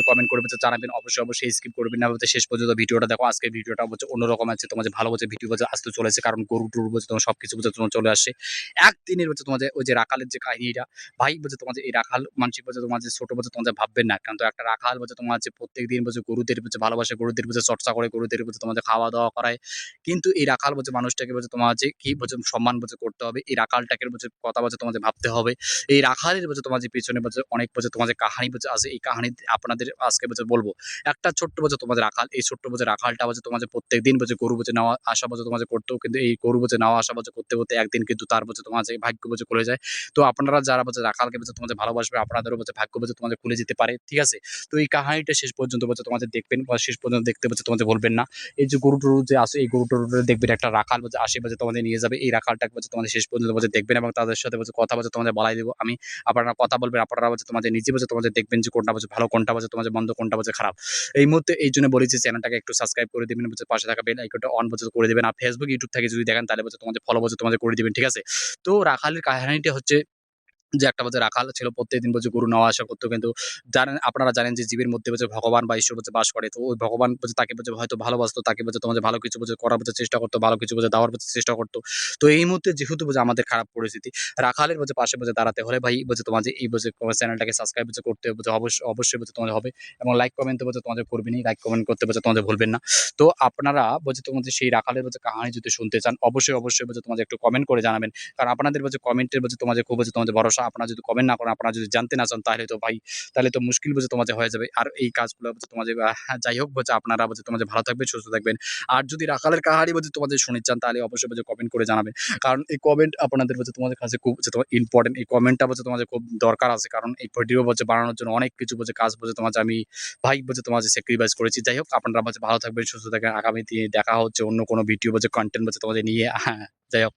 Comment করে জানাবেন। অবশ্যই স্কিপ করবেন না শেষ পর্যন্ত ভিডিওটা দেখো। আজকের ভিডিওটা অন্যরকম আছে। তোমাদের ভালো ভিডিও আসতে চলেছে। কারণ গরু-টরু তোমার সবকিছু তোমার চলে আসছে। একদিনের তোমাদের ওই যে রাখালের যে কাহিনীটা, ভাই তোমাদের এই রাখাল মানসিক তোমার যে ছোট তোমাদের ভাববেন না। কারণ তো একটা রাখাল তোমার যে প্রত্যেকদিন গরুদের ভালোবাসে, গরুদের চর্চা করে, গরুদের তোমাদের খাওয়া-দাওয়া করায়। কিন্তু এই রাখাল মানুষটাকে তোমার যে কি সম্মান করতে হবে। এই রাখালটাকে কথা তোমাদের ভাবতে হবে। এই রাখালের তোমার যে পেছনে অনেক তোমার যে কাহিনী আছে। এই কাহিনী আপনাদের আজকে বলবো। একটা ছোট্ট তোমাদের রাখাল, এই ছোট্ট রাখালটা তোমাদের প্রত্যেকদিন গরু নেওয়া আসা তোমাদের করতেও, কিন্তু এই গরু নেওয়া আসা করতে একদিন কিন্তু তার তোমার যে ভাগ্য খুলে যায়। তো আপনারা যারা রাখালকে তোমাদের ভালোবাসবে, আপনাদেরও ভাগ্য তোমাদের খুলে যেতে পারে। ঠিক আছে? তো এই কাহিনীটা শেষ পর্যন্ত তোমাদের দেখবেন বা শেষ পর্যন্ত দেখতে তোমাদের বলবেন না। এই যে গরু-টরু যে আছে, এই গরু-টরু দেখবেন একটা রাখাল আসে তোমাদের নিয়ে যাবে। এই রাখালটাকে তোমাদের শেষ পর্যন্ত দেখবেন এবং তাদের সাথে কথা তোমাদের বলাই দেব আমি। আপনারা কথা বলবেন, আপনারা তোমাদের নিজে তোমাদের দেখবেন যে কোনটা ভালো, কোনটা তোমাদের মন্দ, কোনটা খারাপ। এই মুহূর্তে এই জন্য বলেছি চ্যানেলটাকে একটু সাবস্ক্রাইব করে দিবেন, পাশে থাকা বেল আইকনটা অন করে দিবেন। আর ফেসবুক, ইউটিউব থেকে যদি দেখেন তাহলে তোমাদের ফলো তোমাদের করে দিবেন। ঠিক আছে? তো রাখালের কাহিনীটা হচ্ছে যে একটা রাখাল ছিল, প্রত্যেকদিন গরু নেওয়া আসা করতো। কিন্তু আপনারা জানেন যে জীবের মধ্যে ভগবান বা ঈশ্বর বাস করে। তো ওই ভগবান তাকে হয়তো ভালোবাসতো, তাকে তোমাদের ভালো কিছু করার চেষ্টা করতো, ভালো কিছু দেওয়ার চেষ্টা করতো। তো এই মুহূর্তে যেহেতু আমাদের খারাপ পরিস্থিতি, রাখালের পাশে দাঁড়াতে হলে ভাই তোমার যে এই চ্যানেলটাকে সাবস্ক্রাইব করতে অবশ্যই তোমাদের হবে। এবং লাইক কমেন্ট তো তোমাদের করবেনই, লাইক কমেন্ট করতে তোমাদের ভুলবেন না। তো আপনারা তোমাদের সেই রাখালের কাহিনী যদি শুনতে চান, অবশ্যই তোমাদের একটু কমেন্ট করে জানাবেন। কারণ আপনাদের কমেন্টের তোমাদের খুব তোমাদের ভরসা। আপনারা যদি কমেন্ট না করেন, আপনারা যদি জানতে না চান, তাহলে তো ভাই তাহলে তো মুশকিল তোমাদের হয়ে যাবে। আর এই কাজগুলো তোমাদের যাই হোক আপনারা তোমাদের ভালো থাকবেন, সুস্থ থাকবেন। আর যদি রাখালের কাহিনী তোমাদের শুনতে চান, তাহলে অবশ্যই কমেন্ট করে জানাবেন। কারণ এই কমেন্ট আপনাদের তোমাদের কাছে খুব তোমার ইম্পর্টেন্ট। এই কমেন্টটা তোমাদের খুব দরকার আছে। কারণ এই ভিডিও বানানোর জন্য অনেক কিছু কাজ তোমাদের আমি ভাই তোমাদের স্যাক্রিফাইস করেছি। যাই হোক, আপনারা ভালো থাকবেন, সুস্থ থাকবেন। আগামী দিনে দেখা হচ্ছে অন্য কোনো ভিডিও কন্টেন্ট তোমাদের নিয়ে। হ্যাঁ, যাই হোক।